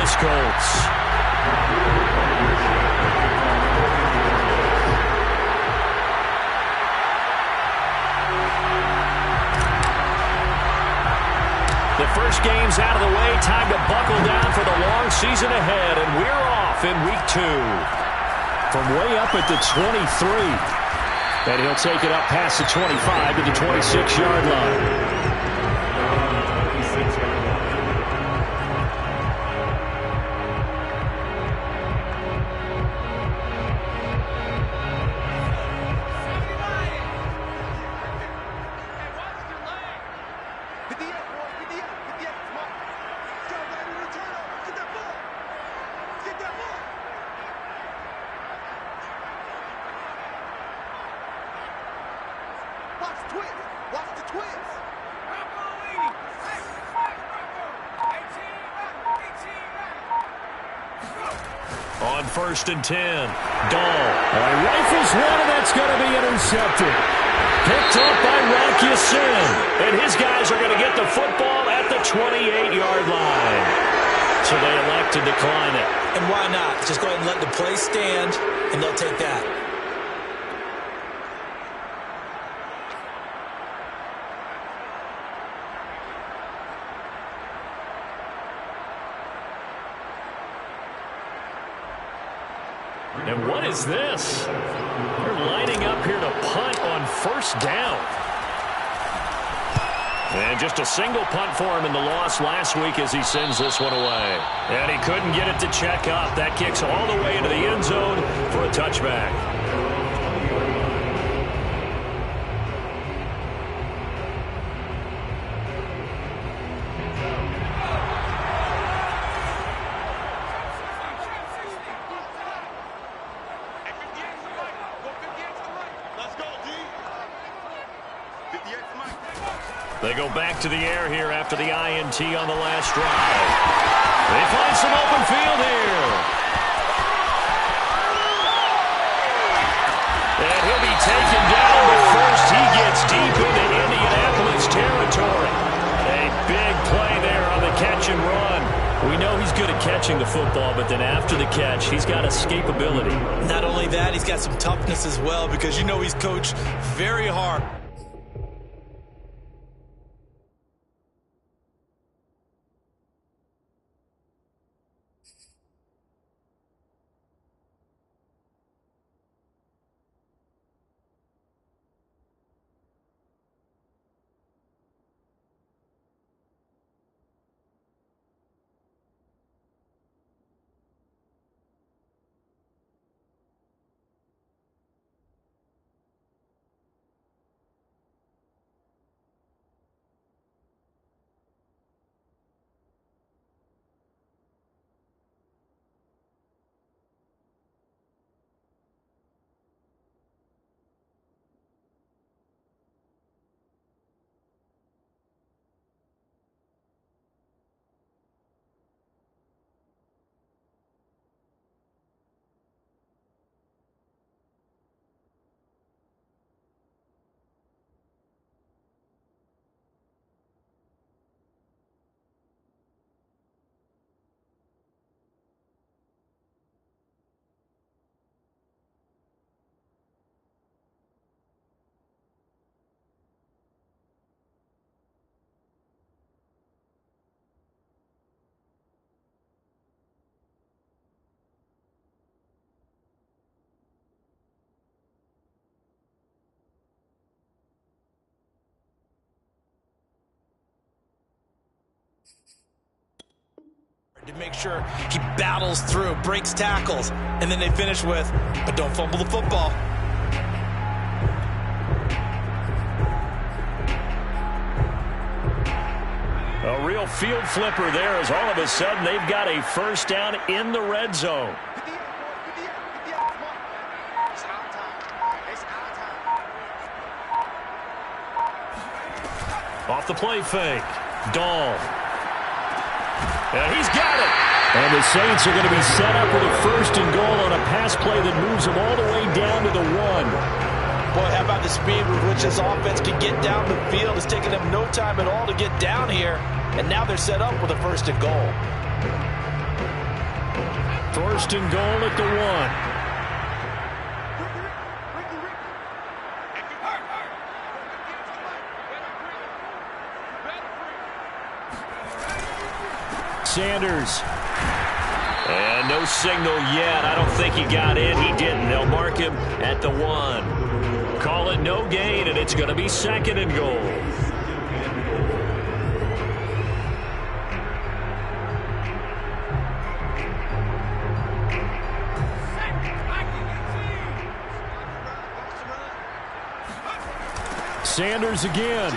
Indianapolis Colts. The first game's out of the way. Time to buckle down for the long season ahead, and we're off in week 2. From way up at the 23. And he'll take it up past the 25 to the 26-yard line. On 1st and 10, Dahl rifles one, and that's going to be intercepted. Picked up by Whrock21, and his guys are going to get the football at the 28-yard line. So they elect to decline it. And why not? Just go ahead and let the play stand, and they'll take that. And what is this? They're lining up here to punt on 1st down. And just a single punt for him in the loss last week as he sends this one away. And he couldn't get it to check up. That kicks all the way into the end zone for a touchback. They go back to the air here after the INT on the last drive. They find some open field here. And he'll be taken down, but first he gets deep into Indianapolis territory. A big play there on the catch and run. We know he's good at catching the football, but then after the catch, he's got escapability. Not only that, he's got some toughness as well, because you know he's coached very hard. To make sure he battles through, breaks tackles, and then they finish with, but don't fumble the football. A real field flipper there as all of a sudden they've got a 1st down in the red zone. Off the play fake, Dahl. And he's got it. And the Saints are going to be set up with a 1st and goal on a pass play that moves them all the way down to the 1. Boy, how about the speed with which this offense can get down the field? It's taken them no time at all to get down here. And now they're set up with a 1st and goal. First and goal at the 1. Sanders. And no signal yet. I don't think he got in. He didn't. They'll mark him at the 1. Call it no gain, and it's going to be second and goal. Sanders again.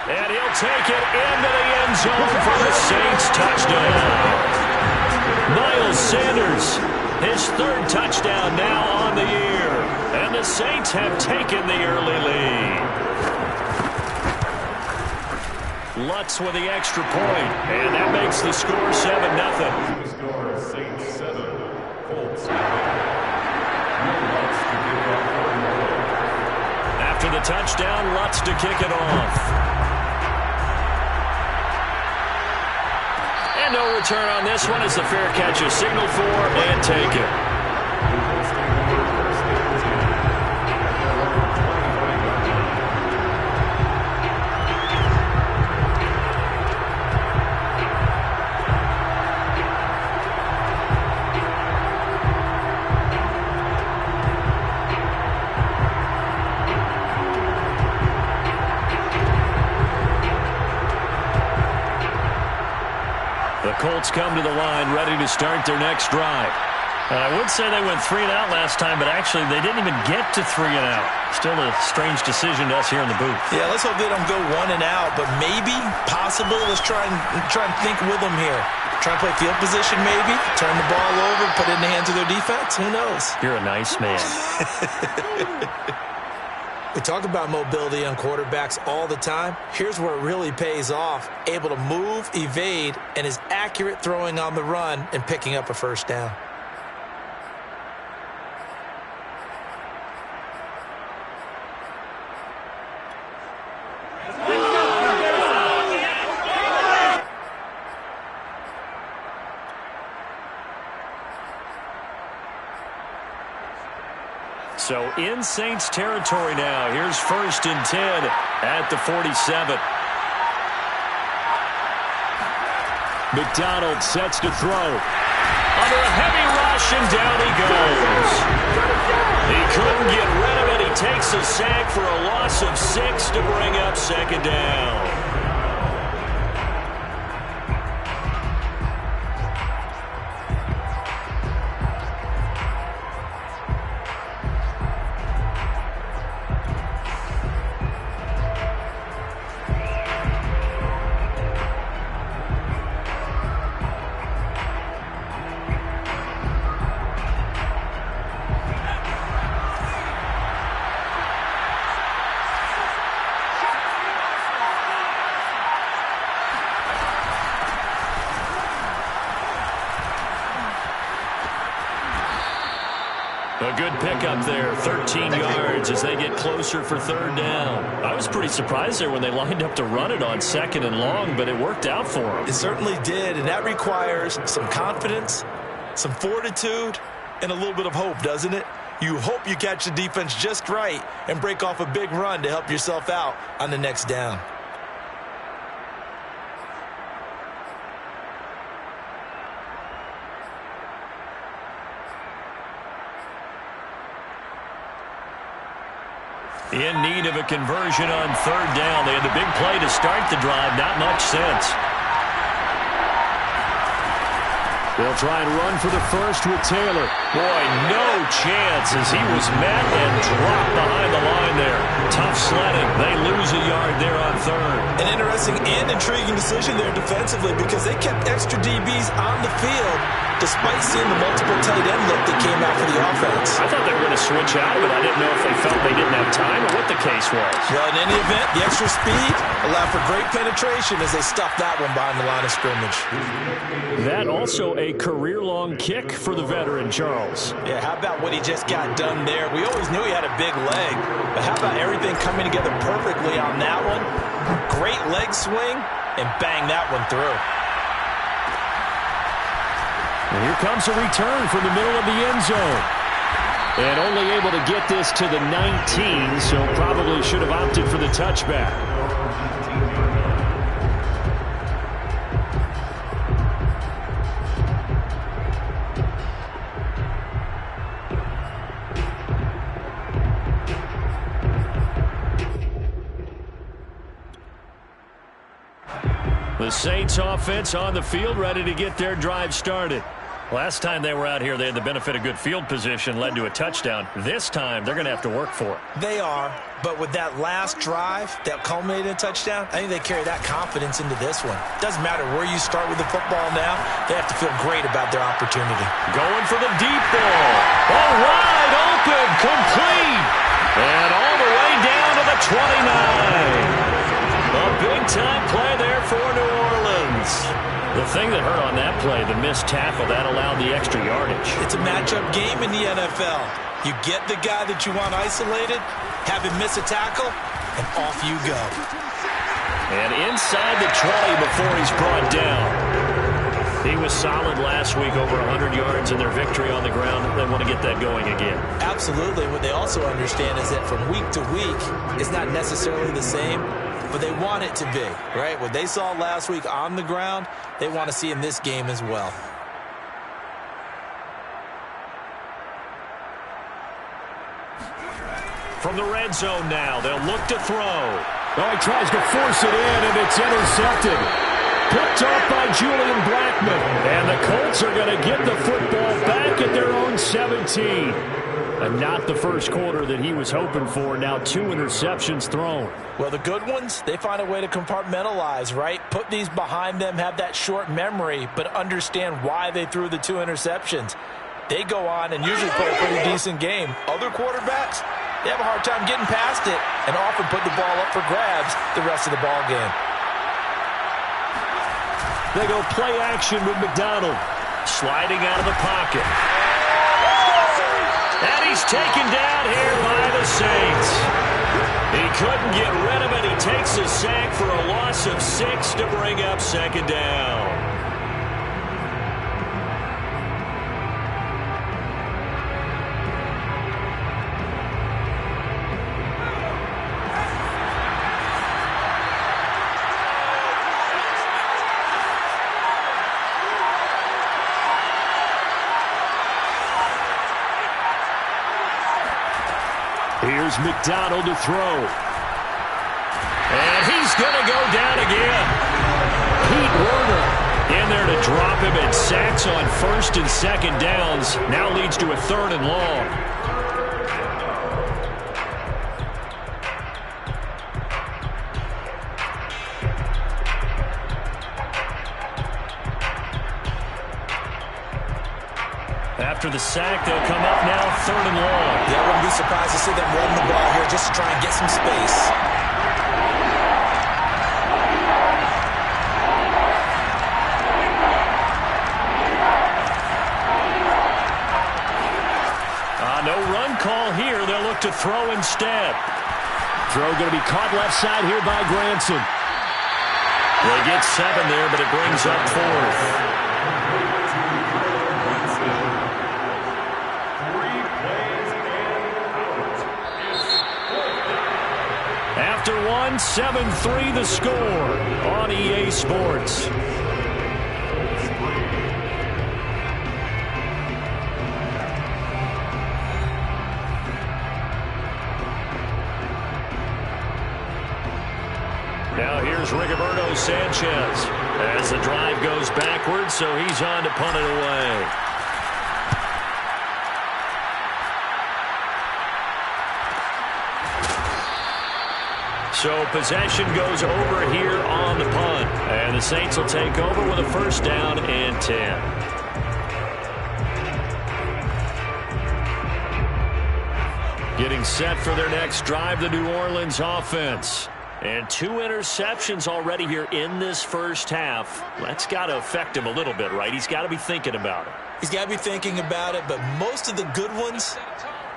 And he'll take it into the end zone for the Saints touchdown. Miles Sanders, his 3rd touchdown now on the year. And the Saints have taken the early lead. Lutz with the extra point, and that makes the score 7-0. Score Saints 7, Colts 7. After the touchdown, Lutz to kick it off. And no return on this one as the fair catch is signaled for and taken. Colts come to the line ready to start their next drive. I would say they went 3 and out last time, but actually they didn't even get to 3 and out. Still a strange decision to us here in the booth. Yeah, let's hope they don't go 1 and out, but maybe, possible. Let's try and think with them here. Try and play field position maybe, turn the ball over, put it in the hands of their defense. Who knows? You're a nice man. We talk about mobility on quarterbacks all the time. Here's where it really pays off. Able to move, evade, and is accurate throwing on the run and picking up a first down. So in Saints territory now. Here's 1st and 10 at the 47. McDonald sets to throw. Under a heavy rush, and down he goes. He couldn't get rid of it. He takes a sack for a loss of 6 to bring up 2nd down. A good pickup there, 13 yards as they get closer for 3rd down. I was pretty surprised there when they lined up to run it on 2nd and long, but it worked out for them. It certainly did, and that requires some confidence, some fortitude, and a little bit of hope, doesn't it? You hope you catch the defense just right and break off a big run to help yourself out on the next down. In need of a conversion on 3rd down. They had the big play to start the drive. Not much sense. They'll try and run for the first with Taylor. Boy, no chance as he was met and dropped behind the line there. Tough sledding. They lose a yard there on 3rd. An interesting and intriguing decision there defensively because they kept extra DBs on the field despite seeing the multiple tight end look that came out for the offense. I thought they were going to switch out of it. I didn't know if they felt they didn't have time or what the case was. Well, in any event, the extra speed allowed for great penetration as they stuffed that one behind the line of scrimmage. That also a career-long kick for the veteran, Charles. Yeah, how about what he just got done there? We always knew he had a big leg, but how about everything coming together perfectly on that one? Great leg swing, and bang that one through. And here comes a return from the middle of the end zone. And only able to get this to the 19, so probably should have opted for the touchback. The Saints offense on the field, ready to get their drive started. Last time they were out here, they had the benefit of good field position, led to a touchdown. This time, they're going to have to work for it. They are, but with that last drive that culminated in a touchdown, I think they carry that confidence into this one. Doesn't matter where you start with the football now, they have to feel great about their opportunity. Going for the deep ball. All wide open, complete. And all the way down to the 29. A big-time play there for New Orleans. The thing that hurt on that play, the missed tackle, that allowed the extra yardage. It's a matchup game in the NFL. You get the guy that you want isolated, have him miss a tackle, and off you go. And inside the 20 before he's brought down. He was solid last week, over 100 yards in their victory on the ground. They want to get that going again. Absolutely. What they also understand is that from week to week, it's not necessarily the same, but they want it to be, right? What they saw last week on the ground, they want to see in this game as well. From the red zone now, they'll look to throw. Oh, he tries to force it in, and it's intercepted. Picked off by Julian Blackmon. And the Colts are going to get the football back at their own 17. And not the first quarter that he was hoping for. Now 2 interceptions thrown. Well, the good ones, they find a way to compartmentalize, right? Put these behind them, have that short memory, but understand why they threw the 2 interceptions. They go on and usually play a pretty decent game. Other quarterbacks, they have a hard time getting past it and often put the ball up for grabs the rest of the ball game. They go play action with McDonald. Sliding out of the pocket. And he's taken down here by the Saints. He couldn't get rid of it. He takes a sack for a loss of 6 to bring up second down. Here's McDonald to throw. And he's going to go down again. Pete Werner in there to drop him, and sacks on 1st and 2nd downs. Now leads to a 3rd and long. After the sack, they'll come up now 3rd and long. Yeah, I wouldn't be surprised to see them running the ball here just to try and get some space. No run call here. They'll look to throw instead. Throw going to be caught left side here by Granson. They get 7 there, but it brings up 4th. After 1, 7-3 the score on EA Sports. Now here's Rigoberto Sanchez as the drive goes backwards, so he's on to punt it away. So possession goes over here on the punt. And the Saints will take over with a 1st down and 10. Getting set for their next drive, the New Orleans offense. And 2 interceptions already here in this first half. That's got to affect him a little bit, right? He's got to be thinking about it. He's got to be thinking about it, but most of the good ones,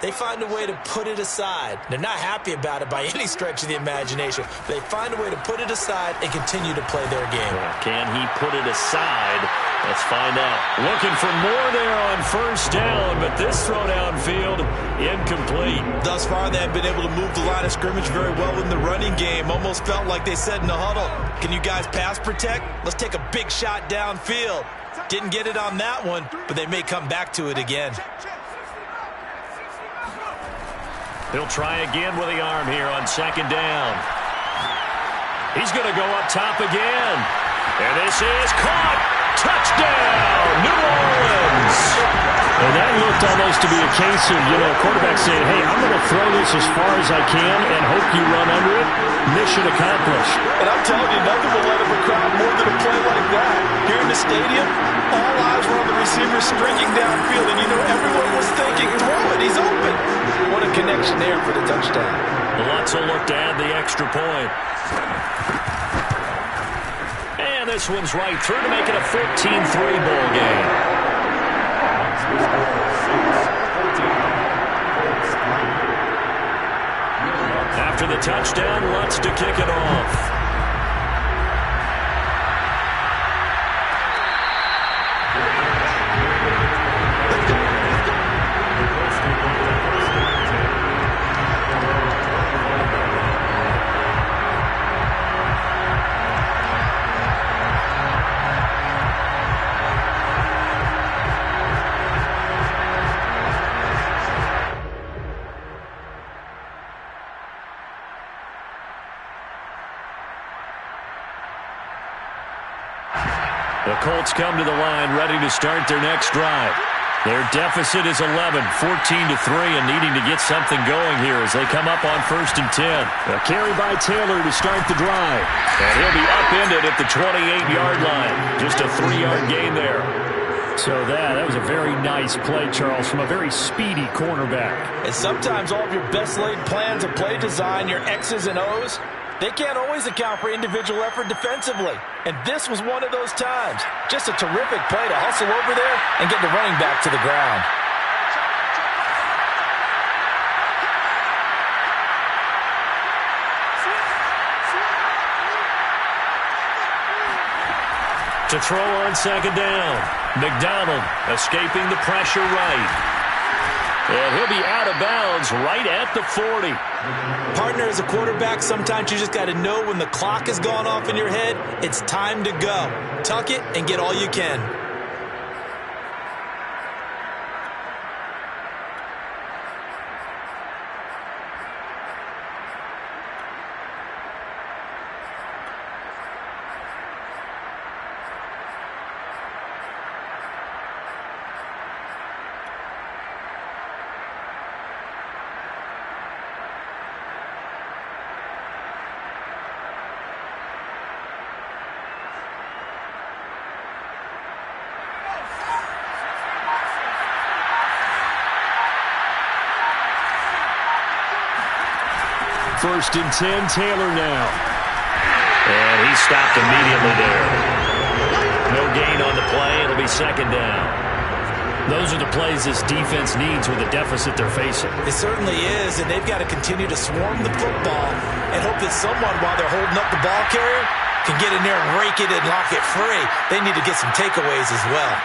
they find a way to put it aside. They're not happy about it by any stretch of the imagination. They find a way to put it aside and continue to play their game. Can he put it aside Let's find out. Looking for more there on first down, but this throw downfield, incomplete. Thus far, they have been able to move the line of scrimmage very well in the running game. Almost felt like they said in the huddle, can you guys pass protect? Let's take a big shot downfield. Didn't get it on that one, but they may come back to it again. He'll try again with the arm here on second down. He's going to go up top again. And this is caught. Touchdown, New Orleans. And that looked almost to be a case of, quarterback saying, hey, I'm going to throw this as far as I can and hope you run under it. Mission accomplished. And I'm telling you, nothing will let up a crowd more than a play like that. Here in the stadium, all eyes were on the receiver streaking downfield, and everyone was thinking, throw it, he's open. What a connection there for the touchdown. Lutz will look to add the extra point. And this one's right through to make it a 14-3 ball game. After the touchdown, Lutz to kick it off. The Colts come to the line ready to start their next drive. Their deficit is 11, 14-3, and needing to get something going here as they come up on 1st and 10. A carry by Taylor to start the drive. And he'll be upended at the 28-yard line. Just a 3-yard gain there. So that was a very nice play, Charles, from a very speedy cornerback. And sometimes all of your best laid plans of play design, your X's and O's, they can't always account for individual effort defensively. And this was one of those times. Just a terrific play to hustle over there and get the running back to the ground. To throw on second down. McDonald escaping the pressure right. And he'll be out of bounds right at the 40. Partner, as a quarterback, sometimes you just got to know when the clock has gone off in your head, it's time to go. Tuck it and get all you can. First and 10, Taylor now. And he stopped immediately there. No gain on the play. It'll be second down. Those are the plays this defense needs with the deficit they're facing. It certainly is, and they've got to continue to swarm the football and hope that someone, while they're holding up the ball carrier, can get in there and rake it and lock it free. They need to get some takeaways as well.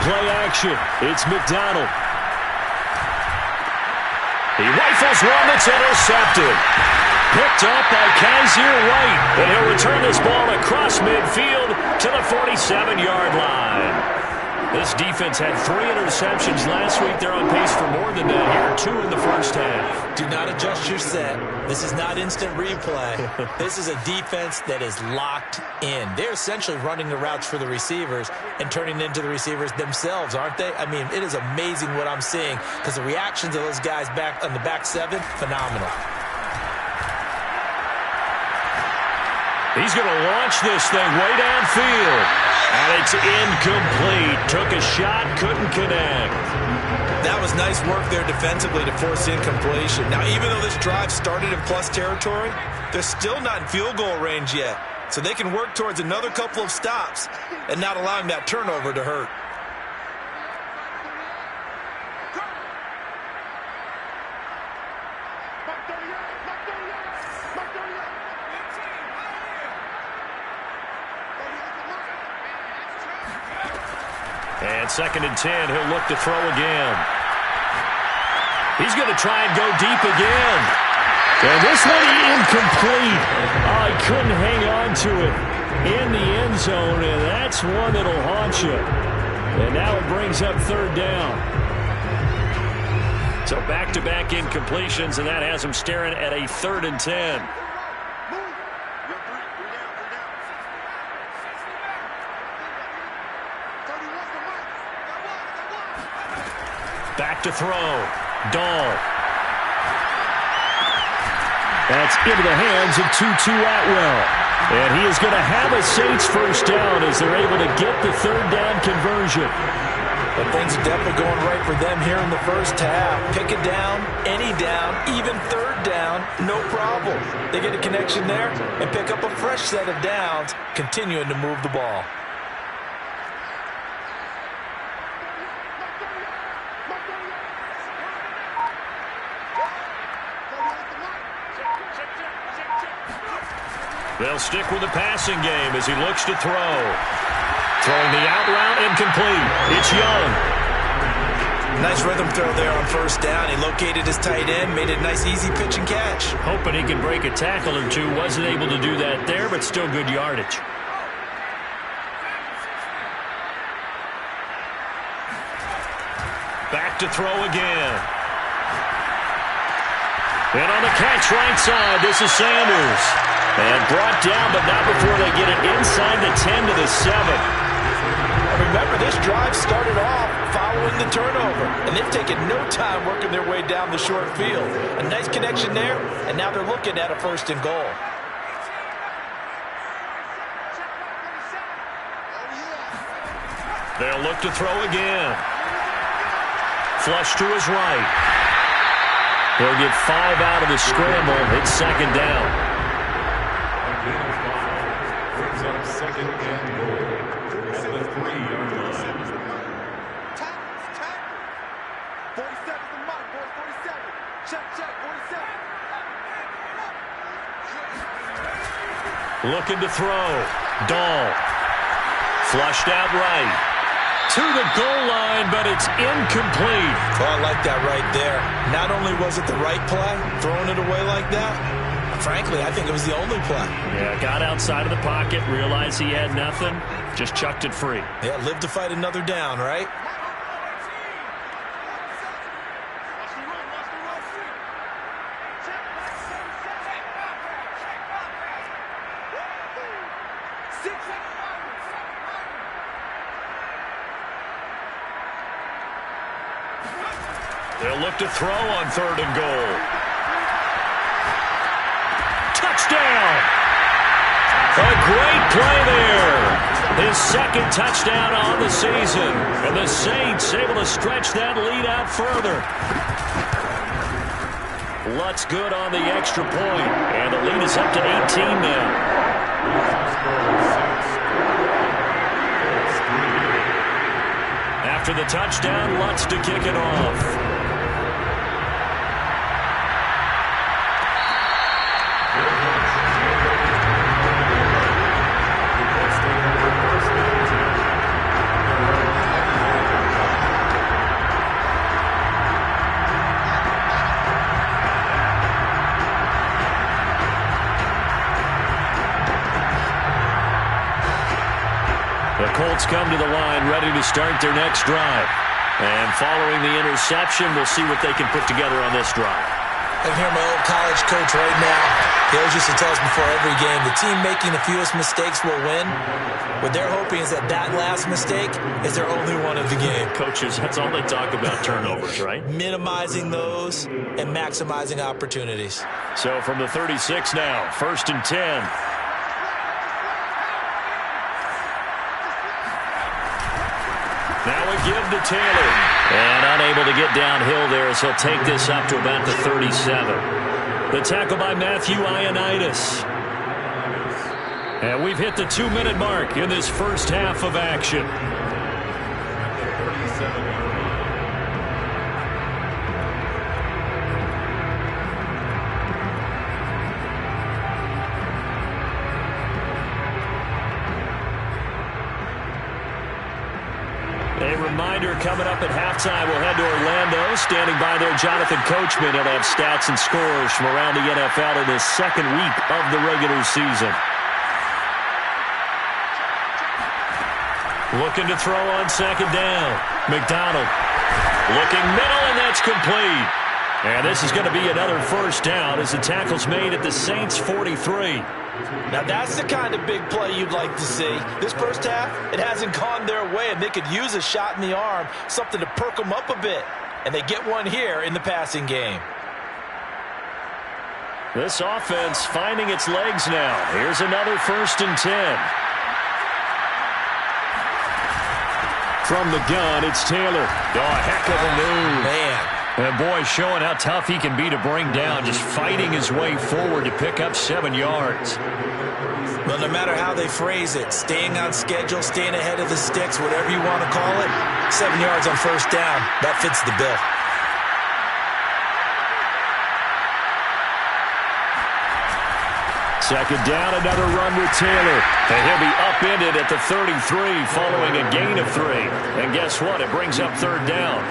Play action. It's McDonald. He rifles one that's intercepted. Picked up by Kaiser White. And he'll return this ball across midfield to the 47-yard line. This defense had 3 interceptions last week. They're on pace for more than that here. 2 in the first half. Do not adjust your set. This is not instant replay. This is a defense that is locked in. They're essentially running the routes for the receivers and turning into the receivers themselves, aren't they? I mean, it is amazing what I'm seeing because the reactions of those guys back on the back 7, phenomenal. He's going to launch this thing way downfield. And it's incomplete. Took a shot, couldn't connect. That was nice work there defensively to force incompletion. Now, even though this drive started in plus territory, they're still not in field goal range yet. So they can work towards another couple of stops and not allowing that turnover to hurt. And 2nd and 10, he'll look to throw again. He's going to try and go deep again. And this one incomplete. Oh, he couldn't hang on to it in the end zone, and that's one that'll haunt you. And now it brings up 3rd down. So back-to-back incompletions, and that has him staring at a 3rd and 10. Back to throw. Dahl. That's into the hands of Tutu Atwell. And he is going to have a Saints first down as they're able to get the 3rd down conversion. But things are definitely going right for them here in the first half. Pick it down, any down, even 3rd down, no problem. They get a connection there and pick up a fresh set of downs, continuing to move the ball. They'll stick with the passing game as he looks to throw. Throwing the out route incomplete. It's Young. Nice rhythm throw there on 1st down. He located his tight end, made a nice easy pitch and catch. Hoping he can break a tackle or two. Wasn't able to do that there, but still good yardage. Back to throw again. And on the catch right side, this is Sanders. And brought down, but not before they get it inside the 10 to the 7. Remember, this drive started off following the turnover, and they've taken no time working their way down the short field. A nice connection there, and now they're looking at a 1st and goal. They'll look to throw again. Flush to his right. He'll get 5 out of the scramble. It's 2nd down. Brings up 2nd and goal at the 3-yard line. 47's the mark, boys. 47. Check, 47. Looking to throw. Dahl. Flushed out right. To the goal line, but it's incomplete. Oh, I like that right there. Not only was it the right play, throwing it away like that, frankly, I think it was the only play. Yeah, got outside of the pocket, realized he had nothing, just chucked it free. Yeah, live to fight another down, right? They'll look to throw on 3rd and goal. Touchdown! A great play there. His 2nd touchdown on the season. And the Saints able to stretch that lead out further. Lutz good on the extra point. And the lead is up to 18 now. After the touchdown, Lutz to kick it off. The Colts come to the line ready to start their next drive. And following the interception, we'll see what they can put together on this drive. I can hear my old college coach right now. He always used to tell us before every game, the team making the fewest mistakes will win. What they're hoping is that that last mistake is their only one of the game. Coaches, that's all they talk about, turnovers, right? Minimizing those and maximizing opportunities. So from the 36 now, 1st and 10. Now a give to Taylor. And unable to get downhill there as he'll take this up to about the 37. The tackle by Matthew Ioannidis. And we've hit the 2-minute mark in this first half of action. A reminder coming up at halftime, we'll head to Orlando. Standing by there, Jonathan Coachman. He'll have stats and scores from around the NFL in this second week of the regular season. Looking to throw on second down. McDonald looking middle, and that's complete. And this is going to be another first down as the tackle's made at the Saints' 43. Now that's the kind of big play you'd like to see. This first half, it hasn't gone their way, and they could use a shot in the arm, something to perk them up a bit. And they get one here in the passing game. This offense finding its legs now. Here's another 1st and 10. From the gun, it's Taylor. Oh, a heck of a move. Man. And boy, showing how tough he can be to bring down, just fighting his way forward to pick up 7 yards. Well, no matter how they phrase it, staying on schedule, staying ahead of the sticks, whatever you want to call it, 7 yards on first down, that fits the bill. Second down, another run with Taylor. And he'll be upended at the 33 following a gain of 3. And guess what? It brings up 3rd down.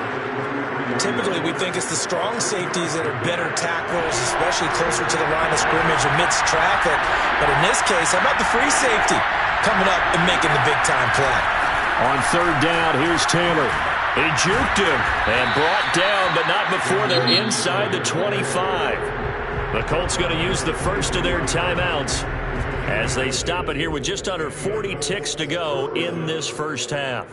Typically, we think it's the strong safeties that are better tacklers, especially closer to the line of scrimmage amidst traffic. But in this case, how about the free safety coming up and making the big-time play? On 3rd down, here's Taylor. He juked him and brought down, but not before they're inside the 25. The Colts going to use the first of their timeouts as they stop it here with just under 40 ticks to go in this first half.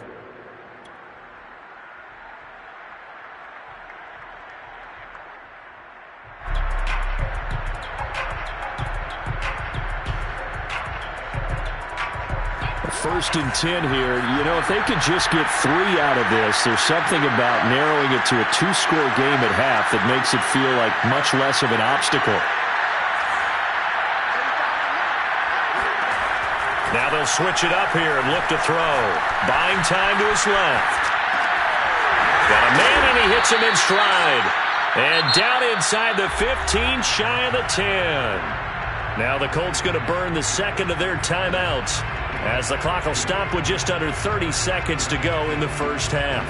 First and 10 here. You know, if they could just get 3 out of this, there's something about narrowing it to a 2-score game at half that makes it feel like much less of an obstacle. Now they'll switch it up here and look to throw. Buying time to his left. Got a man, and he hits him in stride. And down inside the 15, shy of the 10. Now the Colts going to burn the second of their timeouts, as the clock will stop with just under 30 seconds to go in the first half.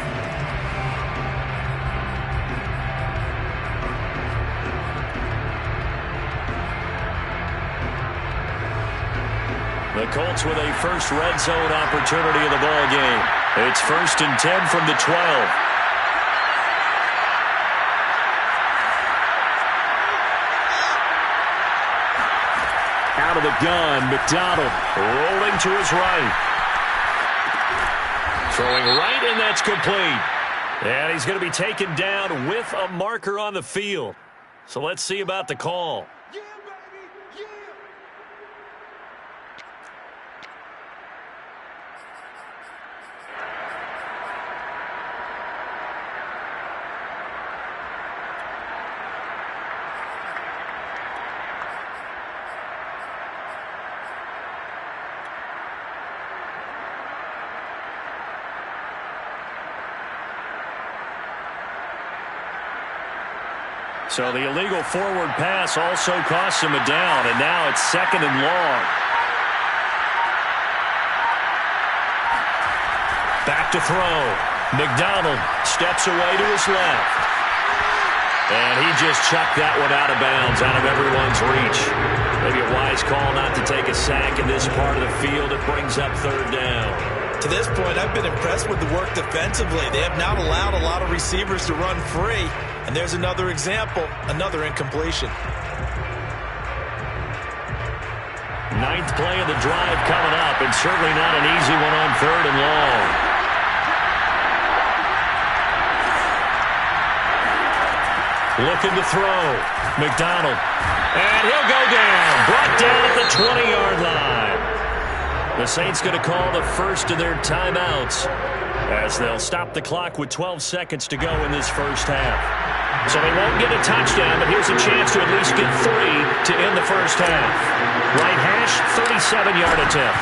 The Colts with a first red zone opportunity of the ball game. It's 1st and 10 from the 12. Out of the gun, McDonald rolling to his right. Throwing right, and that's complete. And he's going to be taken down with a marker on the field. So let's see about the call. Yeah, baby, yeah. So the illegal forward pass also costs him a down, and now it's 2nd and long. Back to throw. McDonald steps away to his left. And he just chucked that one out of bounds, out of everyone's reach. Maybe a wise call not to take a sack in this part of the field. It brings up 3rd down. To this point, I've been impressed with the work defensively. They have not allowed a lot of receivers to run free. And there's another example, another incompletion. 9th play of the drive coming up, and certainly not an easy one on 3rd and long. Looking to throw. McDonald. And he'll go down. Brought down at the 20-yard line. The Saints going to call the first of their timeouts, as they'll stop the clock with 12 seconds to go in this first half. So they won't get a touchdown, but here's a chance to at least get 3 to end the first half. Right hash, 37-yard attempt.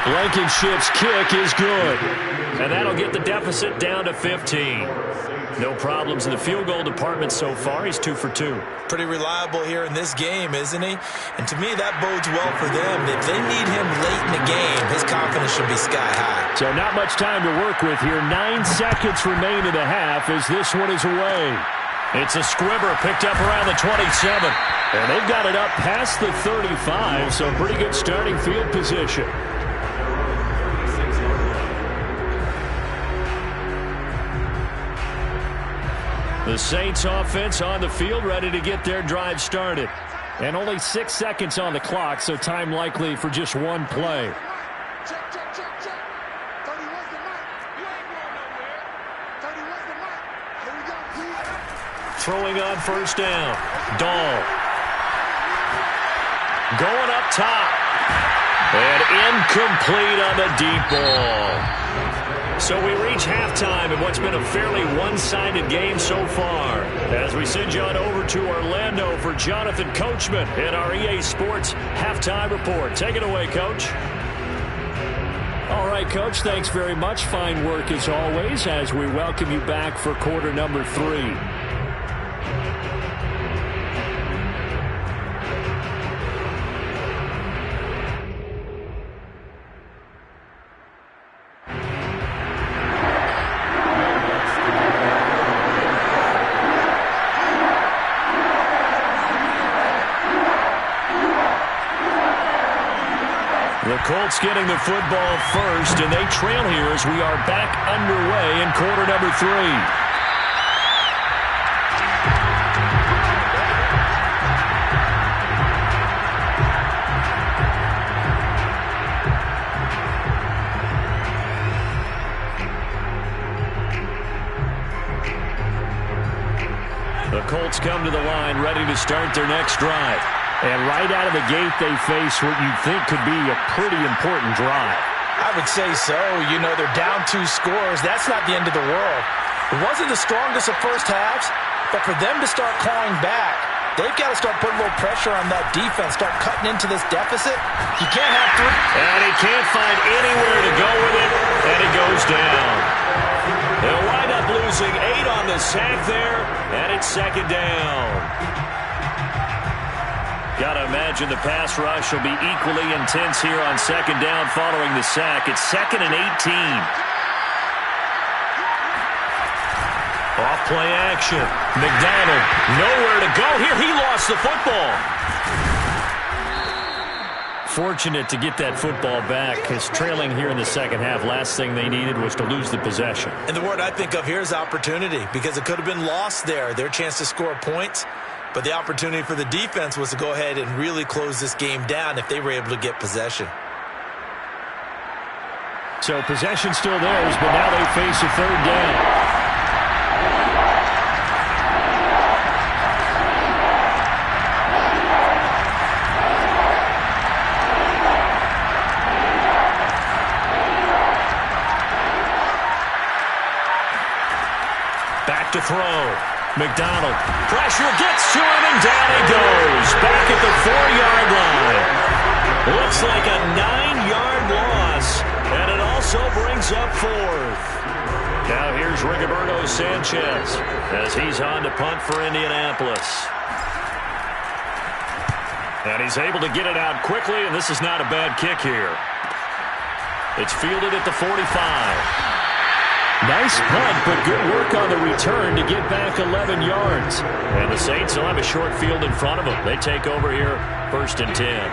Blankenship's kick is good, and that'll get the deficit down to 15. No problems in the field goal department so far. He's 2 for 2. Pretty reliable here in this game, isn't he? And to me, that bodes well for them. If they need him late in the game, his confidence should be sky high. So not much time to work with here. 9 seconds remain in the half as this one is away. It's a squibber picked up around the 27. And they've got it up past the 35, so pretty good starting field position. The Saints offense on the field, ready to get their drive started. And only 6 seconds on the clock, so time likely for just one play. Check, check, check, check. 30 was the mic. You ain't going nowhere. 30 was the mic. Here we go, Pete. Throwing on first down. Dahl. Going up top. And incomplete on the deep ball. So we reach halftime in what's been a fairly one-sided game so far. As we send you on over to Orlando for Jonathan Coachman in our EA Sports Halftime Report. Take it away, Coach. All right, Coach, thanks very much. Fine work as always as we welcome you back for quarter number 3. The Colts getting the football first, and they trail here as we are back underway in quarter number 3. The Colts come to the line ready to start their next drive. And right out of the gate, they face what you'd think could be a pretty important drive. I would say so. You know, they're down 2 scores. That's not the end of the world. It wasn't the strongest of first halves, but for them to start clawing back, they've got to start putting a little pressure on that defense, start cutting into this deficit. You can't have 3. And he can't find anywhere to go with it, and it goes down. They'll wind up losing 8 on the sack there, and it's second down. Got to imagine the pass rush will be equally intense here on second down following the sack. It's 2nd and 18. Off play action. McDonald nowhere to go here. He lost the football. Fortunate to get that football back because trailing here in the second half, last thing they needed was to lose the possession. And the word I think of here is opportunity because it could have been lost there. Their chance to score points. But the opportunity for the defense was to go ahead and really close this game down if they were able to get possession. So possession still theirs, but now they face a third down. Back to throw. McDonald, pressure gets to him, and down he goes. Back at the 4-yard line. Looks like a 9-yard loss, and it also brings up 4th. Now here's Rigoberto Sanchez as he's on to punt for Indianapolis. And he's able to get it out quickly, and this is not a bad kick here. It's fielded at the 45. Nice punt, but good work on the return to get back 11 yards. And the Saints will have a short field in front of them. They take over here, 1st and 10.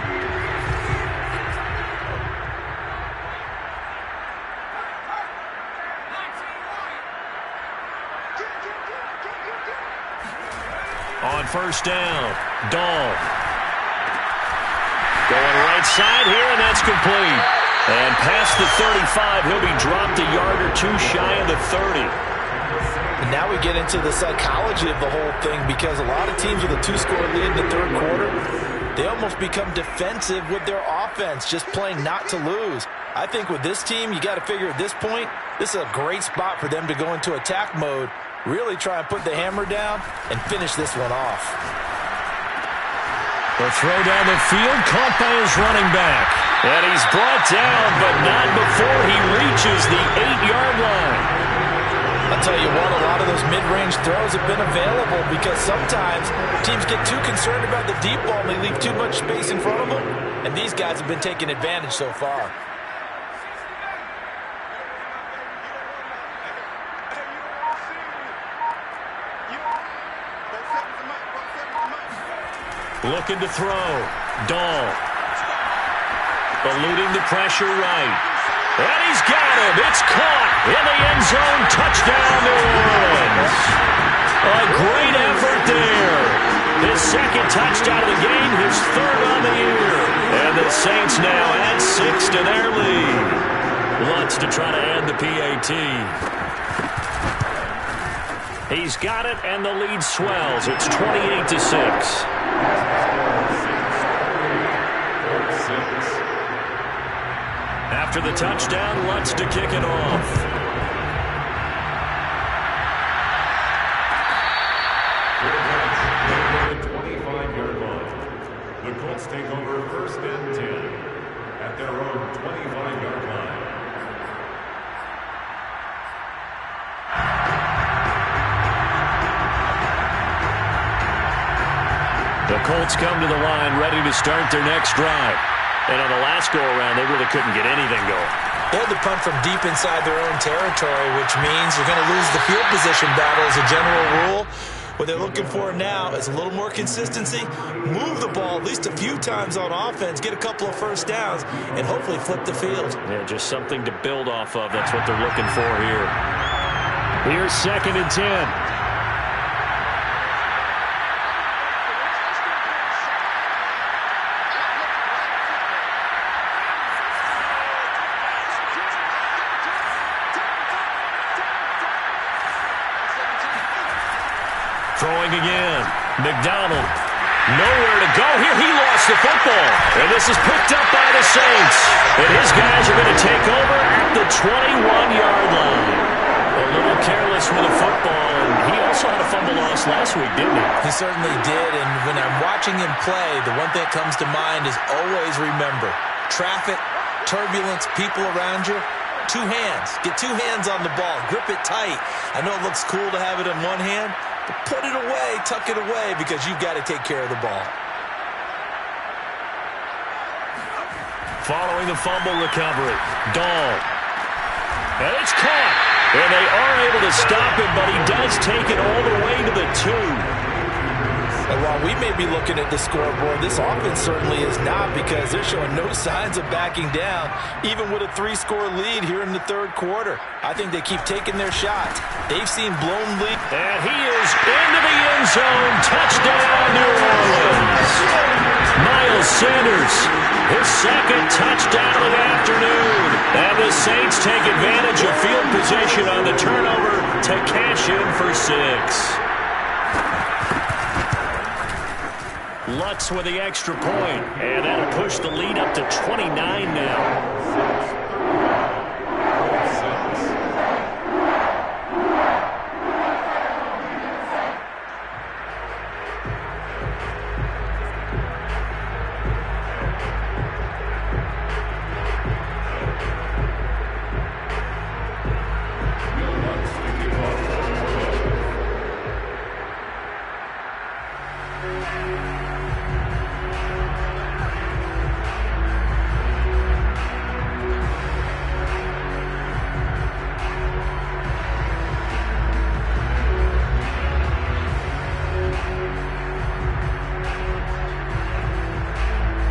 On first down, Dahl. Going right side here, and that's complete. And past the 35, he'll be dropped a yard or 2 shy of the 30. And now we get into the psychology of the whole thing because a lot of teams with a 2-score lead in the third quarter, they almost become defensive with their offense, just playing not to lose. I think with this team, you got to figure at this point, this is a great spot for them to go into attack mode, really try and put the hammer down and finish this one off. The throw down the field, caught by his running back. And he's brought down, but not before he reaches the 8-yard line. I'll tell you what, a lot of those mid mid-range throws have been available because sometimes teams get too concerned about the deep ball and they leave too much space in front of them. And these guys have been taking advantage so far. Looking to throw. Dahl. Eluding the pressure right. And he's got him. It's caught in the end zone. Touchdown, New Orleans. A great effort there. His second touchdown of the game, his third on the year. And the Saints now add 6 to their lead. Lutz to try to add the PAT. He's got it, and the lead swells. It's 28-6. After the touchdown, Lutz to kick it off. The 25-yard line. The Colts take over first and 10 at their own 25-yard line. The Colts come to the line ready to start their next drive. And on the last go-around, they really couldn't get anything going. They had to punt from deep inside their own territory, which means you're going to lose the field position battle as a general rule. What they're looking for now is a little more consistency, move the ball at least a few times on offense, get a couple of first downs, and hopefully flip the field. Yeah, just something to build off of. That's what they're looking for here. Here's 2nd and 10. Throwing again. McDonald. Nowhere to go here. He lost the football. And this is picked up by the Saints. And his guys are going to take over at the 21-yard line. A little careless with the football. And he also had a fumble loss last week, didn't he? He certainly did. And when I'm watching him play, the one thing that comes to mind is always remember. Traffic, turbulence, people around you. 2 hands. Get 2 hands on the ball. Grip it tight. I know it looks cool to have it in one hand, but put it away, tuck it away, because you've got to take care of the ball. Following the fumble recovery, Dahl. And it's caught. And they are able to stop him, but he does take it all the way to the 2. And while we may be looking at the scoreboard, this offense certainly is not, because they're showing no signs of backing down, even with a 3-score lead here in the third quarter. I think they keep taking their shots. They've seen blown lead. And he is into the end zone. Touchdown, New Orleans. Miles Sanders, his second touchdown of the afternoon. And the Saints take advantage of field position on the turnover to cash in for 6. Lutz with the extra point, and that'll push the lead up to 29 now.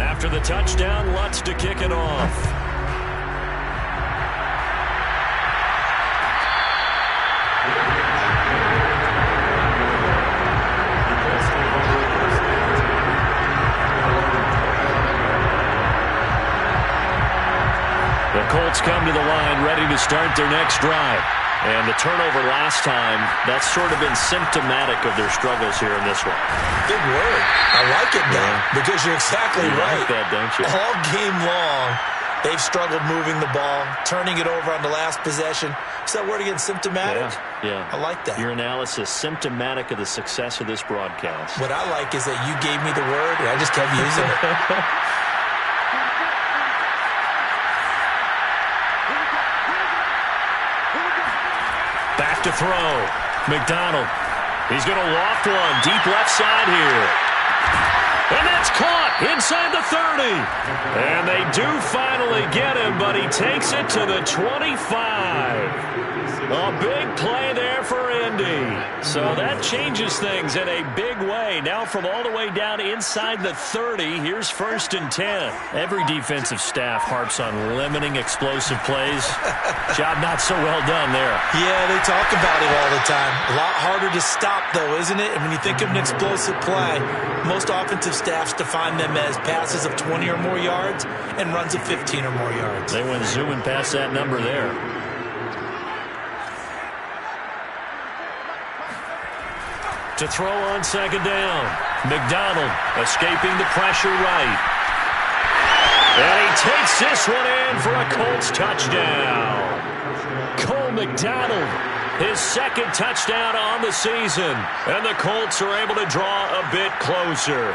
After the touchdown, Lutz to kick it off. The Colts come to the line ready to start their next drive. And the turnover last time, that's sort of been symptomatic of their struggles here in this one. Big word. I like it now, because you're exactly right. Like that, don't you? All game long, they've struggled moving the ball, turning it over on the last possession. Is that word again, symptomatic? Yeah. I like that. Your analysis, symptomatic of the success of this broadcast. What I like is that you gave me the word, and I just kept using it. Back to throw. McDonald. He's going to loft one. Deep left side here. And that's caught inside the 30. And they do finally get him, but he takes it to the 25. A big play there for Indy. So that changes things in a big way. Now from all the way down inside the 30, here's 1st and 10. Every defensive staff harps on limiting explosive plays. Job not so well done there. Yeah, they talk about it all the time. A lot harder to stop, though, isn't it? And when you think of an explosive play, most offensive staffs define them as passes of 20 or more yards and runs of 15 or more yards. They went zooming past that number there. To throw on 2nd down. McDonald escaping the pressure right. And he takes this one in for a Colts touchdown. Cole McDonald, his 2nd touchdown on the season. And the Colts are able to draw a bit closer.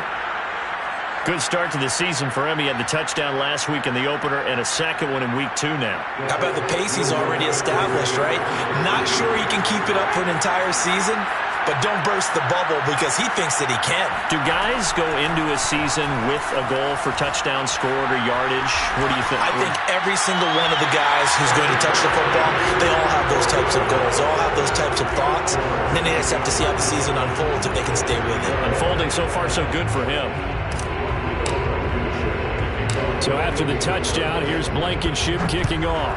Good start to the season for him. He had the touchdown last week in the opener and a 2nd one in week 2 now. How about the pace he's already established, right? Not sure he can keep it up for an entire season, but don't burst the bubble because he thinks that he can. Do guys go into a season with a goal for touchdown scored or yardage? What do you think? I think every single one of the guys who's going to touch the football, they all have those types of goals. They all have those types of thoughts. And then they just have to see how the season unfolds if they can stay with it. Unfolding so far so good for him. So after the touchdown, here's Blankenship kicking off.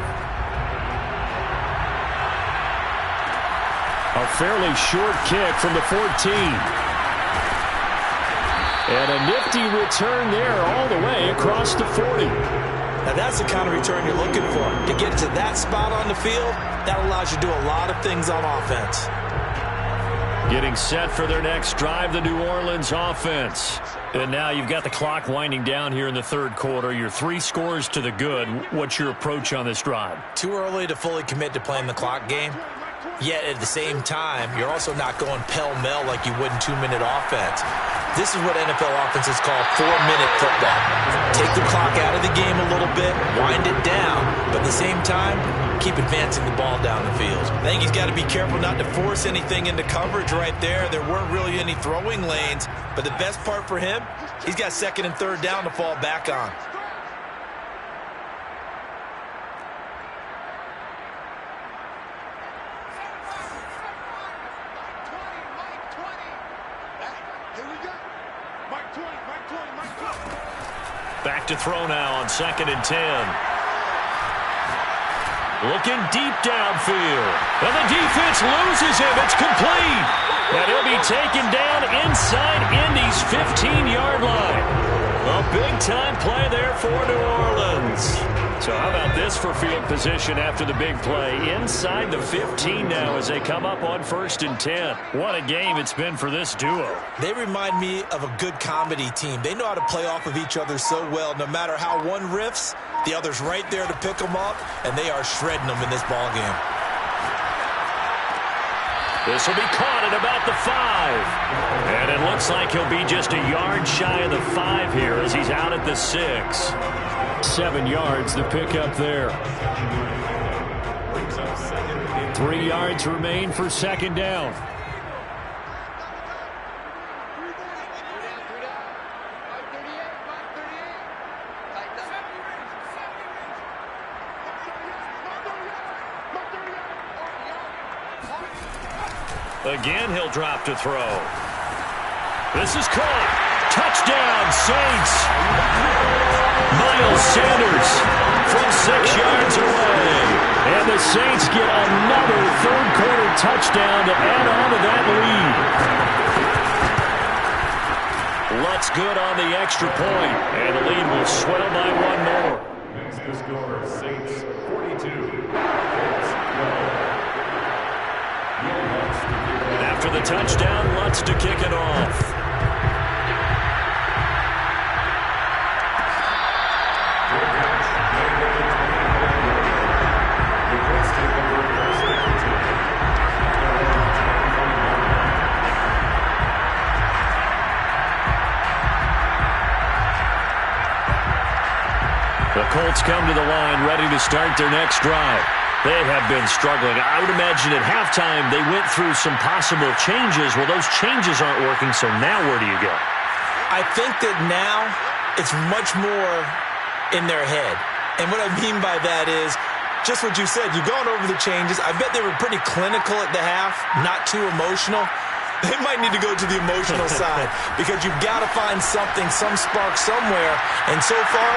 A fairly short kick from the 14. And a nifty return there all the way across the 40. Now that's the kind of return you're looking for. To get to that spot on the field, that allows you to do a lot of things on offense. Getting set for their next drive, the New Orleans offense. And now you've got the clock winding down here in the 3rd quarter. Your 3 scores to the good. What's your approach on this drive? Too early to fully commit to playing the clock game. Yet at the same time, you're also not going pell-mell like you would in 2-minute offense. This is what NFL offenses call 4-minute football. Take the clock out of the game a little bit, wind it down, but at the same time, keep advancing the ball down the field. I think he's got to be careful not to force anything into coverage right there. There weren't really any throwing lanes, but the best part for him, he's got 2nd and 3rd down to fall back on. Back to throw now on 2nd and 10. Looking deep downfield. And the defense loses him. It's complete. And he'll be taken down inside Indy's 15-yard line. A big-time play there for New Orleans. So how about this for field position after the big play? Inside the 15 now as they come up on 1st and 10. What a game it's been for this duo. They remind me of a good comedy team. They know how to play off of each other so well. No matter how one riffs, the other's right there to pick them up, and they are shredding them in this ball game. This will be caught at about the 5. And it looks like he'll be just a yard shy of the 5 here as he's out at the 6. 7 yards, the pickup there. 3 yards remain for 2nd down. Again, he'll drop to throw. This is caught. Touchdown, Saints. Miles Sanders from 6 yards away. And the Saints get another 3rd quarter touchdown to add on to that lead. Lutz good on the extra point, and the lead will swell by 1 more. Next to score, Saints 42. After the touchdown, Lutz to kick it off. The Colts come to the line ready to start their next drive. They have been struggling. I would imagine at halftime they went through some possible changes. Well, those changes aren't working, so now where do you go? I think that now it's much more in their head. And what I mean by that is just what you said. You've gone over the changes. I bet they were pretty clinical at the half, not too emotional. They might need to go to the emotional side because you've got to find something, some spark somewhere. And so far,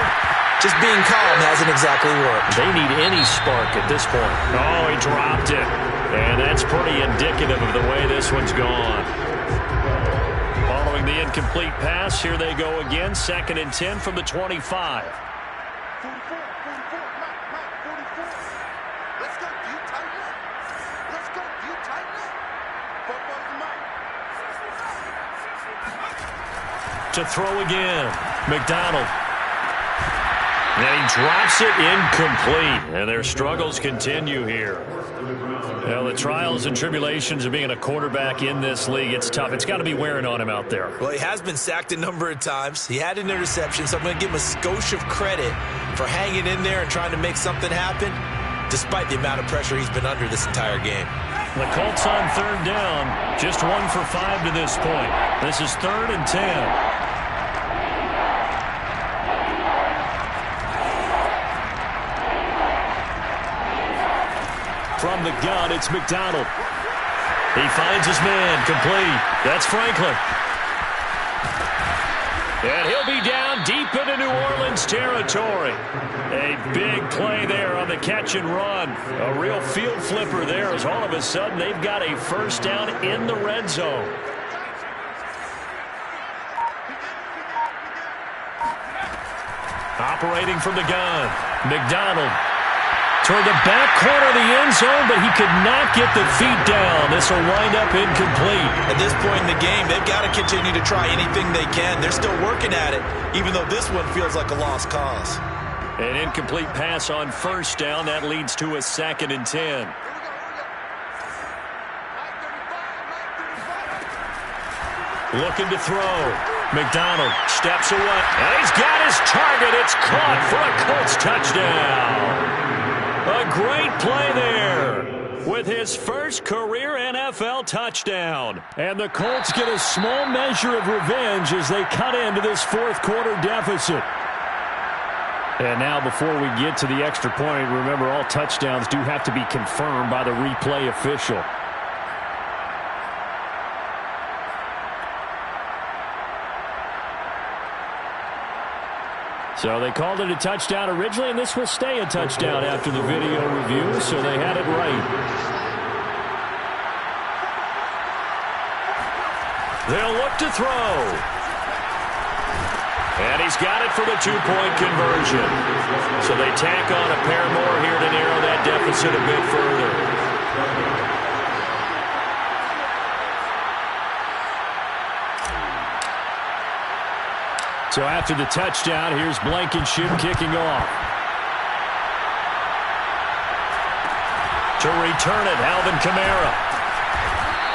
just being calm hasn't exactly worked. They need any spark at this point. Oh, he dropped it. And that's pretty indicative of the way this one's gone. Following the incomplete pass, here they go again. 2nd and 10 from the 25. 44, 44, Mike, 44. Let's go, you tighten up. Let's go, you tighten up. Football's Mike. To throw again. McDonald. And he drops it incomplete. And their struggles continue here. Well, the trials and tribulations of being a quarterback in this league, it's tough. It's got to be wearing on him out there. Well, he has been sacked a number of times. He had an interception, so I'm going to give him a skosh of credit for hanging in there and trying to make something happen, despite the amount of pressure he's been under this entire game. The Colts on 3rd down, just 1 for 5 to this point. This is 3rd and 10. From the gun, it's McDonald. He finds his man, complete. That's Franklin. And he'll be down deep into New Orleans territory. A big play there on the catch and run. A real field flipper there as all of a sudden they've got a first down in the red zone. Operating from the gun, McDonald. Toward the back corner of the end zone, but he could not get the feet down. This will wind up incomplete. At this point in the game, they've got to continue to try anything they can. They're still working at it, even though this one feels like a lost cause. An incomplete pass on 1st down. That leads to a 2nd and 10. Looking to throw. McDonald steps away. And he's got his target. It's caught for a Colts touchdown. A great play there with his first career NFL touchdown. And the Colts get a small measure of revenge as they cut into this 4th quarter deficit. And now before we get to the extra point, remember all touchdowns do have to be confirmed by the replay official. So they called it a touchdown originally, and this will stay a touchdown after the video review, so they had it right. They'll look to throw. And he's got it for the 2-point conversion. So they tack on a pair more here to narrow that deficit a bit further. So after the touchdown, here's Blankenship kicking off. To return it, Alvin Kamara.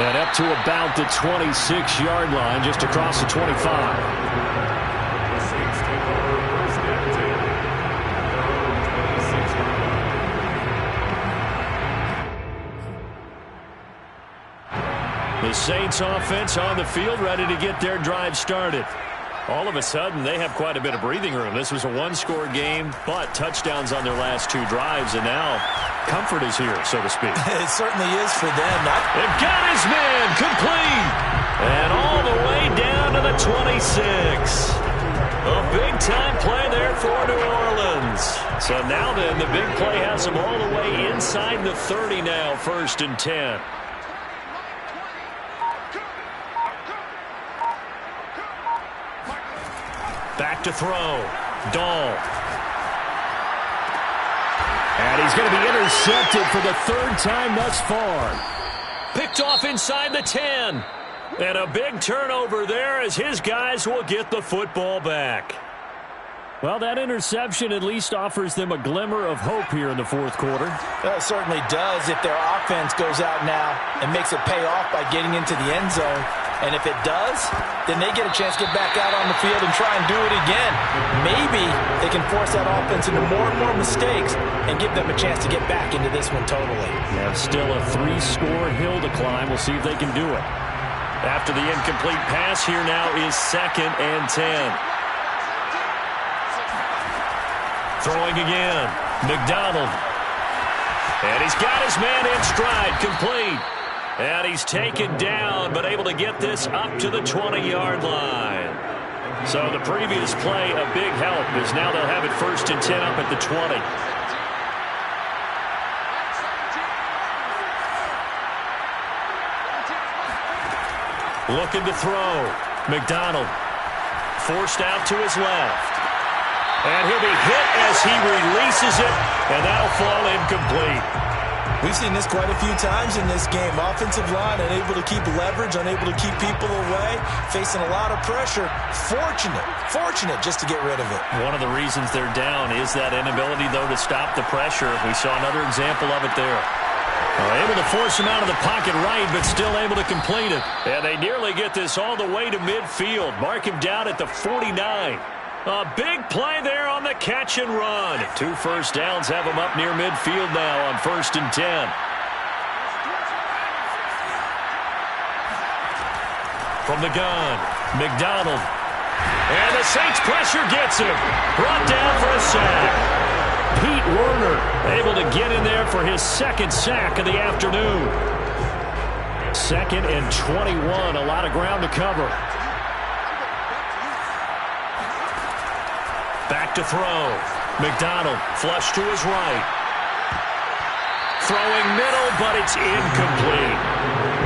And up to about the 26-yard line, just across the 25. The Saints take over 1st and 10. The Saints offense on the field, ready to get their drive started. All of a sudden, they have quite a bit of breathing room. This was a 1-score game, but touchdowns on their last 2 drives, and now comfort is here, so to speak. It certainly is for them. They've got his man complete, and all the way down to the 26. A big-time play there for New Orleans. So now then, the big play has them all the way inside the 30 now, 1st and 10. Back to throw. Dahl. And he's going to be intercepted for the 3rd time thus far. Picked off inside the 10. And a big turnover there as his guys will get the football back. Well, that interception at least offers them a glimmer of hope here in the 4th quarter. Well, it certainly does if their offense goes out now and makes it pay off by getting into the end zone. And if it does, then they get a chance to get back out on the field and try and do it again. Maybe they can force that offense into more and more mistakes and give them a chance to get back into this one totally. They have still a 3-score hill to climb. We'll see if they can do it. After the incomplete pass, here now is 2nd and 10. Throwing again. McDonald. And he's got his man in stride, complete. And he's taken down, but able to get this up to the 20-yard line. So the previous play, a big help, as now they'll have it 1st and 10 up at the 20. Looking to throw. McDonald forced out to his left. And he'll be hit as he releases it, and that'll fall incomplete. We've seen this quite a few times in this game. Offensive line unable to keep leverage, unable to keep people away, facing a lot of pressure. Fortunate just to get rid of it. One of the reasons they're down is that inability, though, to stop the pressure. We saw another example of it there. Able to force him out of the pocket right, but still able to complete it. And they nearly get this all the way to midfield. Mark him down at the 49. A big play there on the catch and run. 2 first downs have him up near midfield now on 1st and 10. From the gun, McDonald. And the Saints pressure gets him. Brought down for a sack. Pete Werner able to get in there for his 2nd sack of the afternoon. 2nd and 21. A lot of ground to cover. Back to throw. McDonald flush to his right. Throwing middle, but it's incomplete.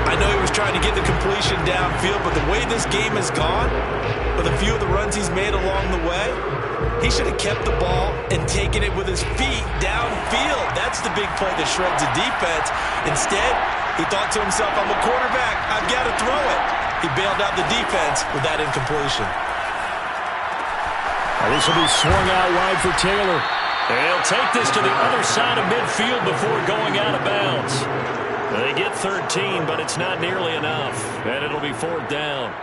I know he was trying to get the completion downfield, but the way this game has gone, with a few of the runs he's made along the way, he should have kept the ball and taken it with his feet downfield. That's the big play that shreds the defense. Instead, he thought to himself, I'm a quarterback. I've got to throw it. He bailed out the defense with that incompletion. This will be swung out wide for Taylor. They'll take this to the other side of midfield before going out of bounds. They get 13, but it's not nearly enough, and it'll be 4th down.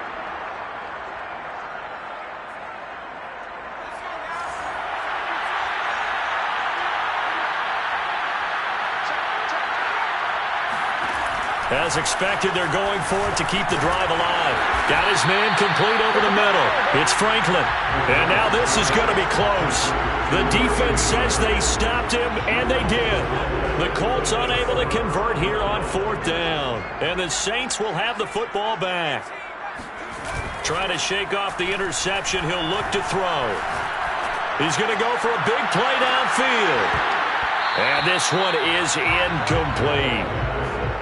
As expected, they're going for it to keep the drive alive. Got his man complete over the middle. It's Franklin. And now this is going to be close. The defense says they stopped him, and they did. The Colts unable to convert here on 4th down. And the Saints will have the football back. Trying to shake off the interception. He'll look to throw. He's going to go for a big play downfield. And this one is incomplete.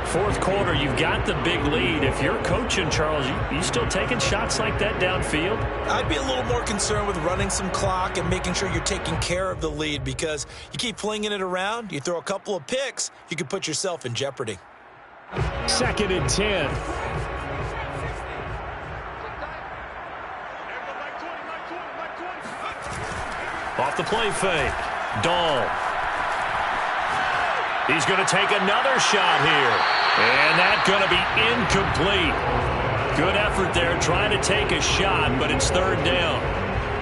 4th quarter, you've got the big lead. If you're coaching, Charles, you still taking shots like that downfield? I'd be a little more concerned with running some clock and making sure you're taking care of the lead, because you keep flinging it around, you throw a couple of picks, you could put yourself in jeopardy. 2nd and 10. Off the play fake. Dahl. He's going to take another shot here. And that's going to be incomplete. Good effort there trying to take a shot, but it's 3rd down.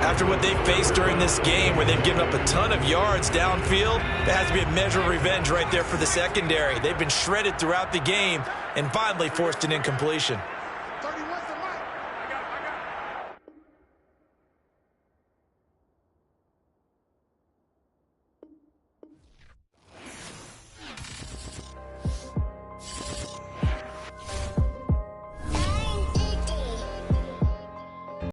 After what they've faced during this game, where they've given up a ton of yards downfield, there has to be a measure of revenge right there for the secondary. They've been shredded throughout the game and finally forced an incompletion.